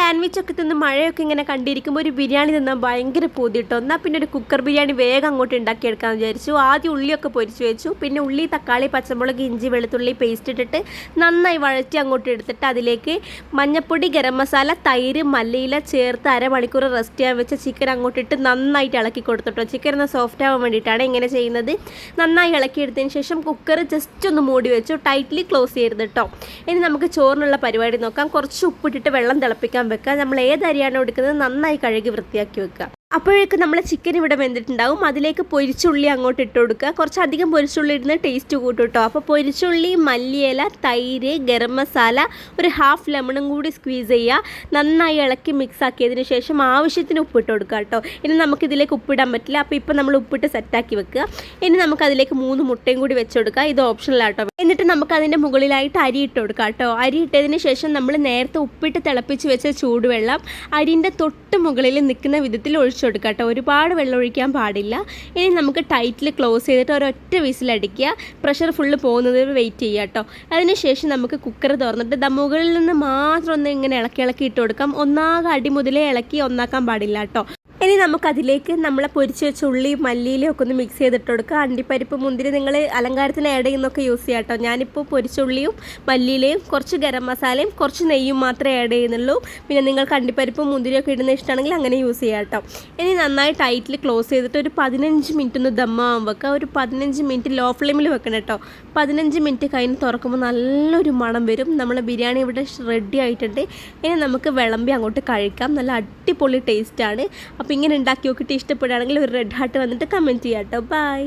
സാൻഡ്വിച്ചൊക്കെ തിന്ന് മഴയൊക്കെ ഇങ്ങനെ കണ്ടിരിക്കുമ്പോൾ ഒരു ബിരിയാണി തിന്നാൻ ഭയങ്കര പൂതി കേട്ടോ. എന്നാൽ പിന്നെ ഒരു കുക്കർ ബിരിയാണി വേഗം അങ്ങോട്ട് ഉണ്ടാക്കിയെടുക്കാമെന്ന് വിചാരിച്ചു. ആദ്യം ഉള്ളിയൊക്കെ പൊരിച്ച് വെച്ചു. പിന്നെ ഉള്ളി, തക്കാളി, പച്ചമുളക്, ഇഞ്ചി, വെളുത്തുള്ളി പേസ്റ്റ് ഇട്ടിട്ട് നന്നായി വഴറ്റി അങ്ങോട്ട് എടുത്തിട്ട് അതിലേക്ക് മഞ്ഞൾപ്പൊടി, ഗരം മസാല, തൈര്, മല്ലിയില ചേർത്ത് അരമണിക്കൂർ റെസ്റ്റ് ചെയ്യാൻ വെച്ച ചിക്കൻ അങ്ങോട്ടിട്ട് നന്നായിട്ട് ഇളക്കി കൊടുത്തിട്ടോ. ചിക്കൻ ഒന്ന് സോഫ്റ്റ് ആവാൻ വേണ്ടിയിട്ടാണ് ഇങ്ങനെ ചെയ്യുന്നത്. നന്നായി ഇളക്കിയെടുത്തതിന് ശേഷം കുക്കർ ജസ്റ്റ് ഒന്ന് മൂടി വെച്ചു, ടൈറ്റ്ലി ക്ലോസ് ചെയ്ത് കേട്ടോ. ഇനി നമുക്ക് ചോറിനുള്ള പരിപാടി നോക്കാം. കുറച്ച് ഉപ്പിട്ടിട്ട് വെള്ളം തിളപ്പിക്കാൻ വെക്കുക. നമ്മൾ ഏത് അരിയാണോ എടുക്കുന്നത് നന്നായി കഴുകി വൃത്തിയാക്കി വെക്കുക. അപ്പോഴേക്കും നമ്മൾ ചിക്കൻ ഇവിടെ വെന്തിട്ടുണ്ടാവും. അതിലേക്ക് പൊരിച്ചുള്ളി അങ്ങോട്ട് ഇട്ട് കൊടുക്കുക. കുറച്ചധികം പൊരിച്ചുള്ളി ഇടുന്ന ടേസ്റ്റ് കൂട്ടും കേട്ടോ. അപ്പോൾ പൊരിച്ചുള്ളി, മല്ലിയില, തൈര്, ഗരം മസാല, ഒരു ഹാഫ് ലെമണും കൂടി സ്ക്വീസ് ചെയ്യുക. നന്നായി ഇളക്കി മിക്സ് ആക്കിയതിന് ശേഷം ആവശ്യത്തിന് ഉപ്പിട്ട് കൊടുക്കുക കേട്ടോ. ഇനി നമുക്കിതിലേക്ക് ഉപ്പിടാൻ പറ്റില്ല. അപ്പോൾ ഇപ്പോൾ നമ്മൾ ഉപ്പിട്ട് സെറ്റാക്കി വെക്കുക. ഇനി നമുക്കതിലേക്ക് 3 മുട്ടയും കൂടി വെച്ച് കൊടുക്കുക. ഇത് ഓപ്ഷണലാട്ടോ. എന്നിട്ട് നമുക്കതിൻ്റെ മുകളിലായിട്ട് അരി ഇട്ട് കൊടുക്കുക കേട്ടോ. അരി ഇട്ടതിന് ശേഷം നമ്മൾ നേരത്തെ ഉപ്പിട്ട് തിളപ്പിച്ച് വെച്ച ചൂടുവെള്ളം അരിൻ്റെ തൊട്ട് മുകളിൽ നിൽക്കുന്ന വിധത്തിൽ ഒഴിച്ചു കൊടുക്കുക കേട്ടോ. ഒരുപാട് വെള്ളം ഒഴിക്കാൻ പാടില്ല. ഇനി നമുക്ക് ടൈറ്റിൽ ക്ലോസ് ചെയ്തിട്ട് ഒരൊറ്റ വിസിലടിക്കുക. പ്രഷർ ഫുള്ള് പോകുന്നത് വെയിറ്റ് ചെയ്യുക കേട്ടോ. അതിനുശേഷം നമുക്ക് കുക്കർ തുറന്നിട്ട് മുകളിൽ നിന്ന് മാത്രം ഒന്ന് ഇങ്ങനെ ഇളക്കി ഇട്ട് കൊടുക്കാം. ഒന്നാകെ അടി മുതലേ ഇളക്കി ഒന്നാക്കാൻ പാടില്ല കേട്ടോ. ഇനി നമുക്കതിലേക്ക് നമ്മളെ പൊരിച്ച് വെച്ച ഉള്ളിയും മല്ലിയിലും ഒക്കെ ഒന്ന് മിക്സ് ചെയ്തിട്ട് കൊടുക്കുക. അണ്ടിപ്പരിപ്പ്, മുന്തിരി നിങ്ങൾ അലങ്കാരത്തിന് ആഡ് ചെയ്യുന്നൊക്കെ യൂസ് ചെയ്യാം കേട്ടോ. ഞാനിപ്പോൾ പൊരിച്ചുള്ളിയും മല്ലിയിലയും കുറച്ച് ഗരം മസാലയും കുറച്ച് നെയ്യും മാത്രമേ ആഡ് ചെയ്യുന്നുള്ളൂ. പിന്നെ നിങ്ങൾക്ക് അണ്ടിപ്പരിപ്പും മുന്തിരിയൊക്കെ ഇടുന്ന ഇഷ്ടമാണെങ്കിൽ അങ്ങനെ യൂസ് ചെയ്യാം കേട്ടോ. ഇനി നന്നായി ടൈറ്റിൽ ക്ലോസ് ചെയ്തിട്ട് ഒരു 15 മിനിറ്റ് ഒന്ന് ദമ്മാവാൻ വെക്കുക. ഒരു 15 മിനിറ്റ് ലോ ഫ്ലെയിമിൽ വെക്കണം കേട്ടോ. 15 മിനിറ്റ് കഴിഞ്ഞ് തുറക്കുമ്പോൾ നല്ലൊരു മണം വരും. നമ്മളെ ബിരിയാണി ഇവിടെ റെഡി ആയിട്ടുണ്ട്. ഇനി നമുക്ക് വിളമ്പി അങ്ങോട്ട് കഴിക്കാം. നല്ല അടിപൊളി ടേസ്റ്റാണ്. അപ്പോൾ ഇങ്ങനെ ഉണ്ടാക്കി നോക്കിയിട്ട് ഇഷ്ടപ്പെടുകയാണെങ്കിൽ ഒരു റെഡ് ഹാർട്ട് വന്നിട്ട് കമൻറ്റ് ചെയ്യാം കേട്ടോ. ബൈ.